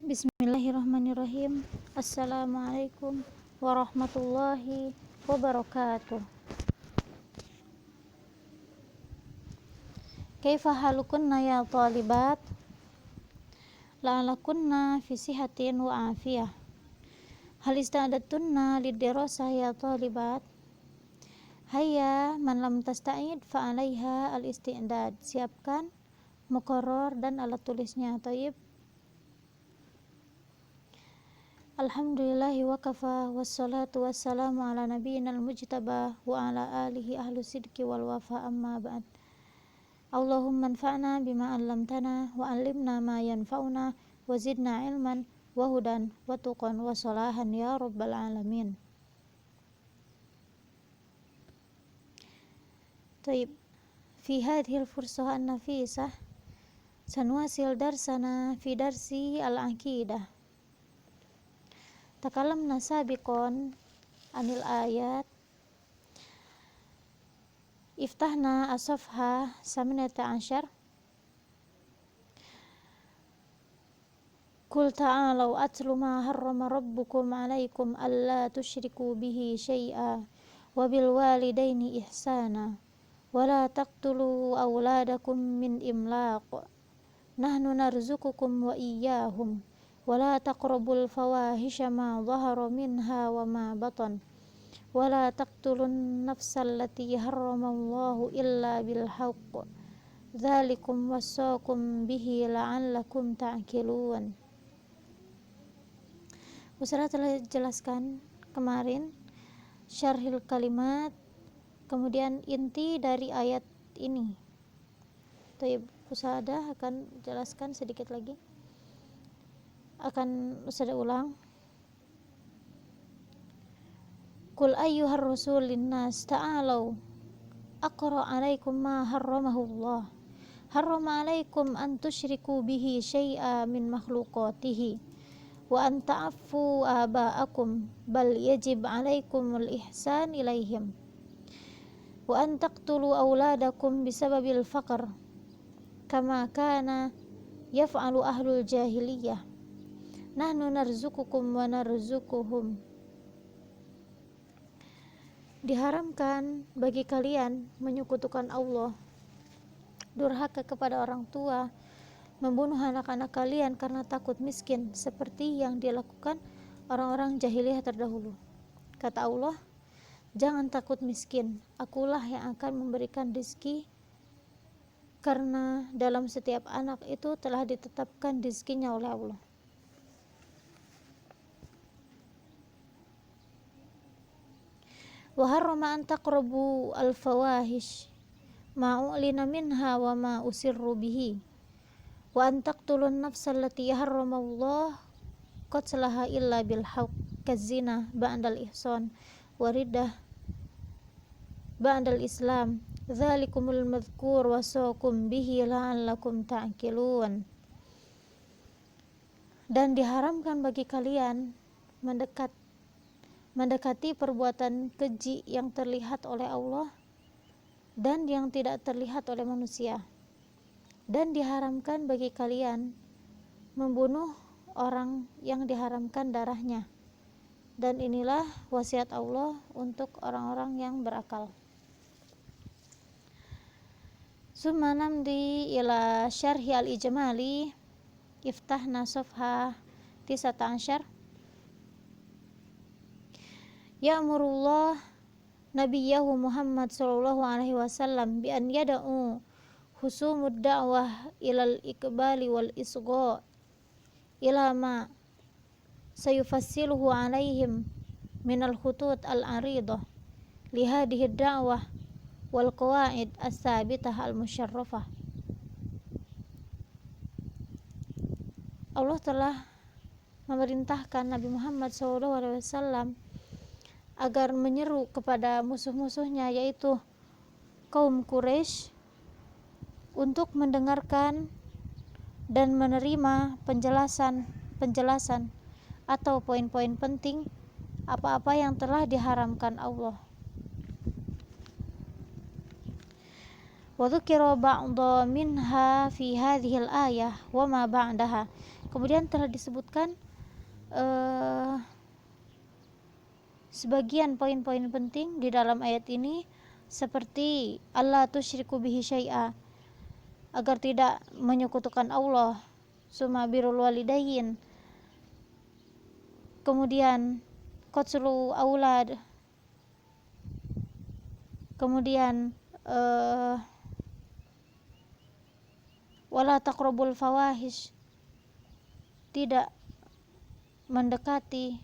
Bismillahirrahmanirrahim. Assalamualaikum warahmatullahi wabarakatuh. Kaifa halukunna ya talibat? La'alakunna fi sihatin wa afiyah. Hal ista'adattunna lidirasah ya talibat? Hayya man lam tasta'id fa'alaiha al-isti'dad. Siapkan muqarrar dan alat tulisnya. Thayyib. Alhamdulillahi wa kafa, wassalatu wassalamu ala nabiyyinal mujtaba wa ala alihi ahlu sidqi wal wafa, amma ba'd. Allahumma anfa'na bima 'allamtana wa 'allimna ma yanfa'una wa zidna ilman wa hudan wa tuqan wa salahan ya rabbal alamin. Taib, fi hadhil fursah an-nafisah sanuwasil darsana fi darsi al-aqidah. Takalamna sabiqon anil ayat. Iftahna as-safha 18. Qul ta'alau atlu ma harrama rabbukum 'alaikum alla tusyriku bihi syai'a wa bil walidaini ihsana wa la taqtulu awladakum min imlaq nahnu narzuqukum wa iyyahum wala taqrabul fawahisha ma dhahara minha wa ma batan wala taqtulun nafsal lati harramallahu illa bil haqq dzalikum wassakum bihi la'allakum ta'qilun. Ustaz telah jelaskan kemarin syarhil kalimat, kemudian inti dari ayat ini. Taib, Ustaz akan jelaskan sedikit lagi. Akan Ustaz ulang. Qul ayyuhar rasul linnas ta'alau aqra 'alaikum ma harramahullah. Harrama 'alaikum an tusyriku bihi syai'a min makhluqatihi wa an ta'affu aba'akum bal yajib 'alaikumul ihsan ilaihim wa an taqtulu auladakum bisababil faqr kama kana yaf'alu ahlul jahiliyah. Nahnu narzukukum wa narzukuhum. Diharamkan bagi kalian menyekutukan Allah, durhaka kepada orang tua, membunuh anak-anak kalian karena takut miskin, seperti yang dilakukan orang-orang jahiliyah terdahulu. Kata Allah, jangan takut miskin, akulah yang akan memberikan rezeki, karena dalam setiap anak itu telah ditetapkan rezekinya oleh Allah. Wa harrama an taqrabu al-fawahish ma u'lina minha wa ma usirru bihi wa an taqtulun nafsal lati harramallahu qatlaha illa bil haqq kazina ba'dal ihsan wa riddah ba'dal islam dzalikumul madhkur wasaqum bihi la'allakum ta'qilun. Dan diharamkan bagi kalian mendekati perbuatan keji yang terlihat oleh Allah dan yang tidak terlihat oleh manusia, dan diharamkan bagi kalian membunuh orang yang diharamkan darahnya, dan inilah wasiat Allah untuk orang-orang yang berakal. Summa namdi ila syarhi al-ijmali. Iftahna safha 19. Ya'murullah nabiyahu Muhammad sallallahu alaihi wasallam bi an yada'u husumud da'wah ilal iqbali wal isgha ila ma sayufassiluhu alaihim minal khutut al-aridah li hadhihi da'wah wal qawaid as-sabitah al-musyarrafah. Allah telah memerintahkan Nabi Muhammad sallallahu alaihi wasallam agar menyeru kepada musuh-musuhnya, yaitu kaum Quraisy, untuk mendengarkan dan menerima penjelasan atau poin-poin penting apa-apa yang telah diharamkan Allah. Wa dzukira ba'dha minha fi hadhil ayah wa ma ba'daha. Kemudian telah disebutkan sebagian poin-poin penting di dalam ayat ini, seperti Allah tusyriku bihi syai'a, agar tidak menyekutukan Allah, summa birrul walidain, kemudian qatlul aulad, kemudian wala taqrabul fawahish, tidak mendekati,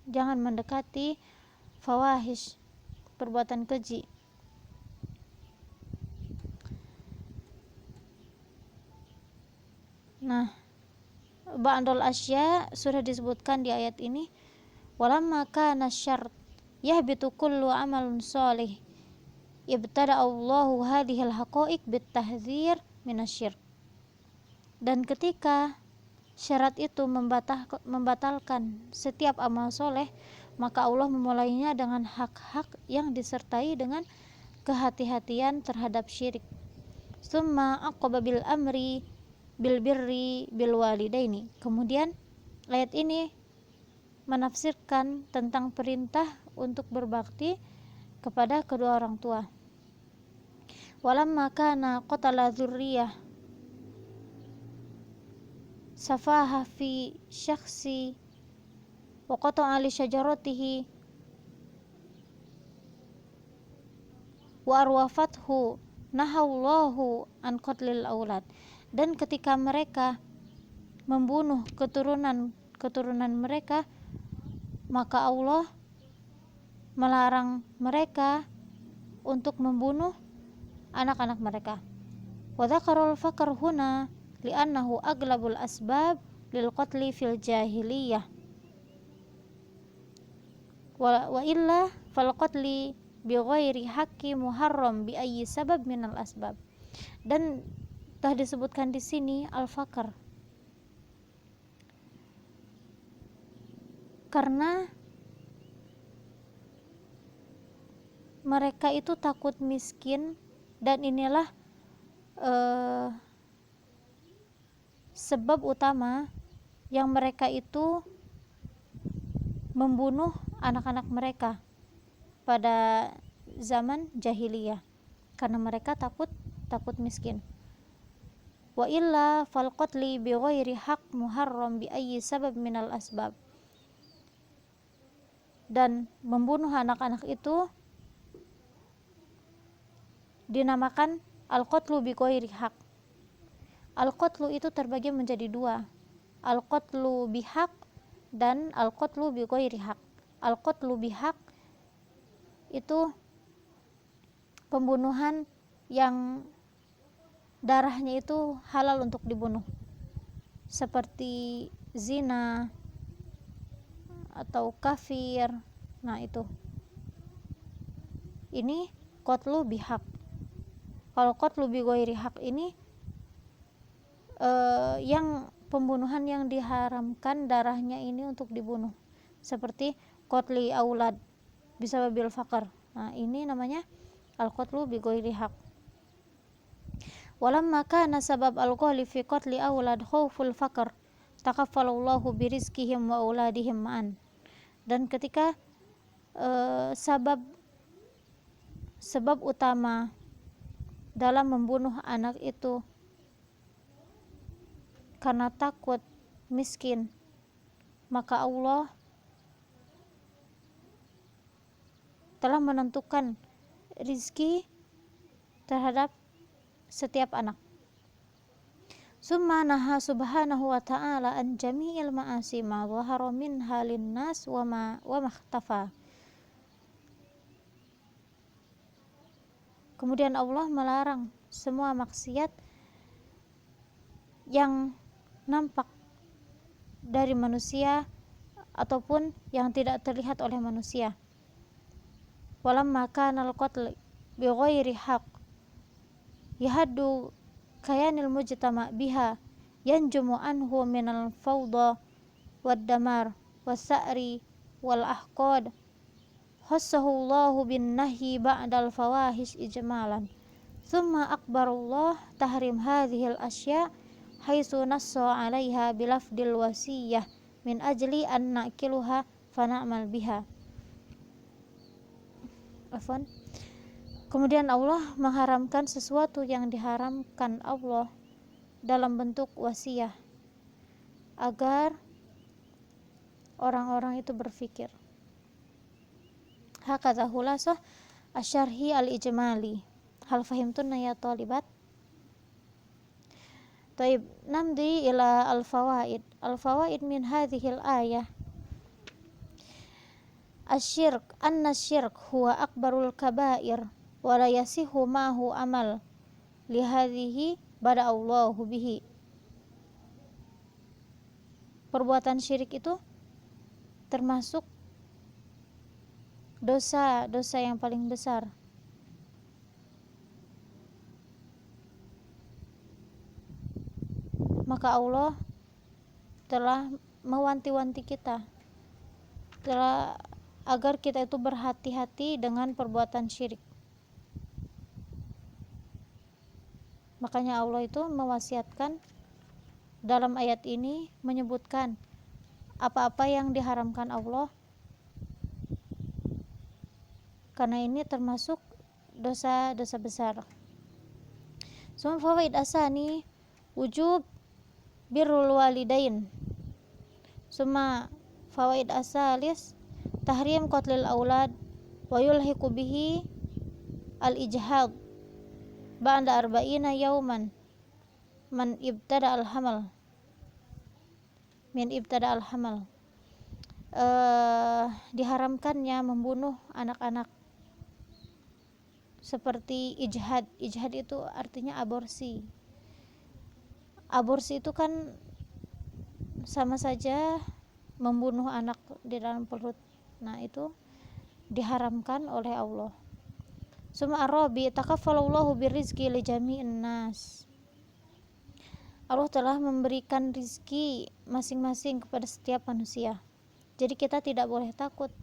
jangan mendekati fawahish, perbuatan keji. Nah, ba'dul asya sudah disebutkan di ayat ini, walamma kana syart yahbitu kullu amalun sholih ibtada Allahu hadhil haqa'iq bitahdzir minasyirk. Dan ketika syarat itu membatalkan setiap amal soleh, maka Allah memulainya dengan hak-hak yang disertai dengan kehati-hatian terhadap syirik. Summa aqaba bil amri bil birri bil walidaini. Kemudian ayat ini menafsirkan tentang perintah untuk berbakti kepada kedua orang tua. Walamma kana qatala dzurriyyah safaha fi syakhsi wa qata'a li syajaratihi wa arwafathu nahallahu an qatlil aulad. Dan ketika mereka membunuh keturunan mereka, maka Allah melarang mereka untuk membunuh anak-anak mereka. Wa dzakarul faqr huna li'annahu aglabul asbab lil qatli fil jahiliyah wa illa fal qatli bi ghairi haqqi muharram bi ayyi sabab minal asbab. Dan telah disebutkan di sini al-faqr, karena mereka itu takut miskin, dan inilah sebab utama yang mereka itu membunuh anak-anak mereka pada zaman jahiliyah, karena mereka takut miskin. Wa illa fal qatli bi ghairi haqq muharram bi ayyi sabab minal asbab. Dan membunuh anak-anak itu dinamakan al-qatlu bi ghairi haqq. Al-qatlu itu terbagi menjadi dua, al-qatlu bihaq dan al-qatlu bi ghairi haq. Al-qatlu bihaq itu pembunuhan yang darahnya itu halal untuk dibunuh, seperti zina atau kafir. Nah, ini qatlu bihaq. Kalau qatlu bi ghairi haq ini yang pembunuhan yang diharamkan darahnya ini untuk dibunuh, seperti qatli aulad bisababil faqr. Nah, ini namanya al-qatlu bi ghairi haq. Walamma kana sabab al-qatli fi qatli aulad khauful faqr takaffalallahu bi rizqihim wa auladihim ma'an. Dan ketika sebab utama dalam membunuh anak itu karena takut miskin, maka Allah telah menentukan rizki terhadap setiap anak. Summa naha subhanahu wa ta'ala an jami'il ma'asi ma dhahara minha linnas wa makhtafa. Kemudian Allah melarang semua maksiat yang nampak dari manusia ataupun yang tidak terlihat oleh manusia. Walamma kana al-qatl bi ghairi haqq yahaddu kayanil mujtama biha yanjumu anhu minal fawda wad damar was-sa'ri wal ahqad khassahu Allahu bin nahyi ba'dal fawahish ijmalan thumma akbarullah tahrim hadhil asya haitsu nassa 'alaiha bilafdil wasiyah min ajli an naqiluha fa na'mal biha. Afwan. Kemudian Allah mengharamkan sesuatu yang diharamkan Allah dalam bentuk wasiah agar orang-orang itu berfikir. Hakadha khulasah asy-syarhi al-ijmali. Hal fahimtunna ya thalibat? Taib, namdi ila al-fawaid. Al-fawaid min hadhil ayah. Asy-syirk, anna syirk huwa akbarul kabair wa la yasihu ma'hu amal li hadhihi bada Allahu bihi. Perbuatan syirik itu termasuk dosa yang paling besar. Maka Allah telah mewanti-wanti kita agar kita itu berhati-hati dengan perbuatan syirik. Makanya Allah itu mewasiatkan dalam ayat ini menyebutkan apa-apa yang diharamkan Allah, karena ini termasuk dosa-dosa besar. Summa fawaid asani wujub birrul walidain. Summa fawaid asalis tahrim qatlil aulad wa yulhiqu bihi al-ijhad ba'da arba'ina yawman min ibtada al-hamal. Diharamkannya membunuh anak-anak seperti ijhad. Ijhad itu artinya aborsi. Aborsi itu kan sama saja membunuh anak di dalam perut. Nah, itu diharamkan oleh Allah. Summa arabi takaffalallahu birizqi li jami'in nas. Allah telah memberikan rizki masing-masing kepada setiap manusia. Jadi kita tidak boleh takut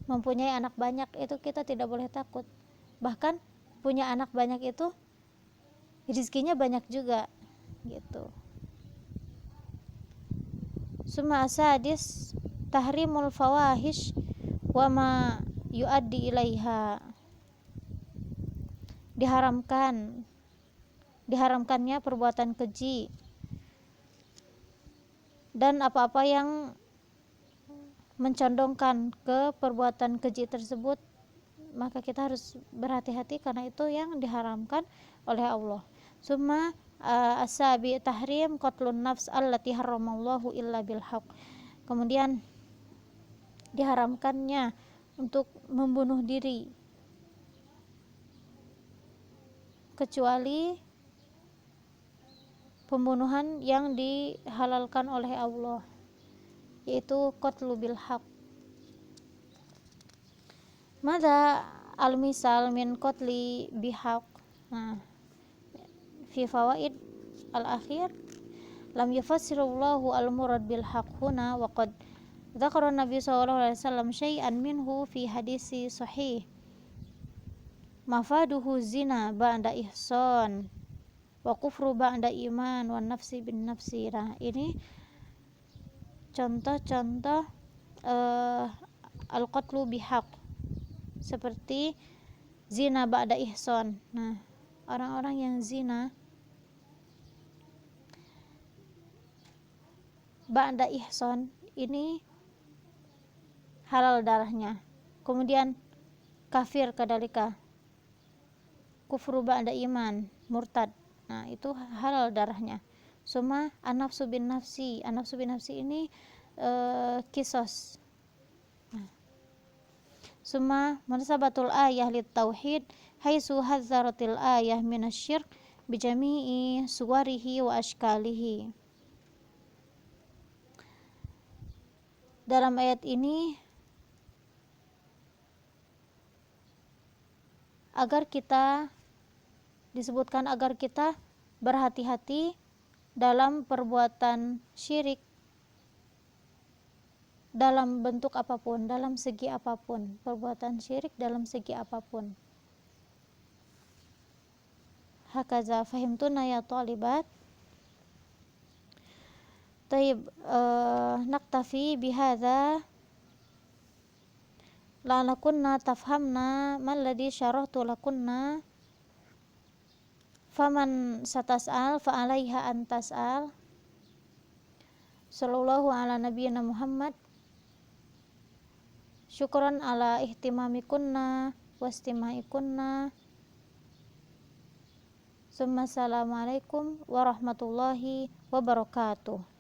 mempunyai anak banyak, itu kita tidak boleh takut. Bahkan punya anak banyak itu rizkinya banyak juga gitu. Summa asadis tahrimul fawahish wa ma yuaddi ilaiha. Diharamkannya perbuatan keji dan apa-apa yang mencondongkan ke perbuatan keji tersebut, maka kita harus berhati-hati karena itu yang diharamkan oleh Allah. Summa asabi tahrim qatlun nafs allati haramallahu illa bil haqq. Kemudian diharamkannya untuk membunuh diri kecuali pembunuhan yang dihalalkan oleh Allah, yaitu qatlu bil haqq. Mada al-misal min qatli bihaq. Nah, fi fawaid al-akhir lam yufassirullahu al-murad bil haqq huna wa qad dzakara Nabi sallallahu alaihi wasallam syai'an minhu fi hadisi sahih. Mafaduhu zina ba'da ihsan wa kufru ba'da iman wa nafsi bin nafsi. Nah, ini contoh-contoh al-qatlu bihaq, seperti zina ba'da ihsan. Nah, orang-orang yang zina ba'da ihsan ini halal darahnya. Kemudian kafir kadalika, kufru ba'da iman, murtad. Nah, itu halal darahnya. Suma an-nafsu bin nafsi. An-nafsu bin nafsi ini kisos. Summa munasabatul ayah lit tauhid haitsu hadzaratil ayah minasyirk bijami'i suwarihi wa ashkalihi. Dalam ayat ini disebutkan agar kita berhati-hati dalam perbuatan syirik dalam bentuk apapun, dalam segi apapun, perbuatan syirik dalam segi apapun. Hakaza fahimtuna ya thalibat. Taib, naktafi bihadza la'alakunna tafhamna malladhi syarahtu lakunna, faman satas'al fa'alaiha an tas'al. Sallallahu ala nabiyyina Muhammad. Syukran ala ihtimamikunna wastima'ikunna. Assalamualaikum warahmatullahi wabarakatuh.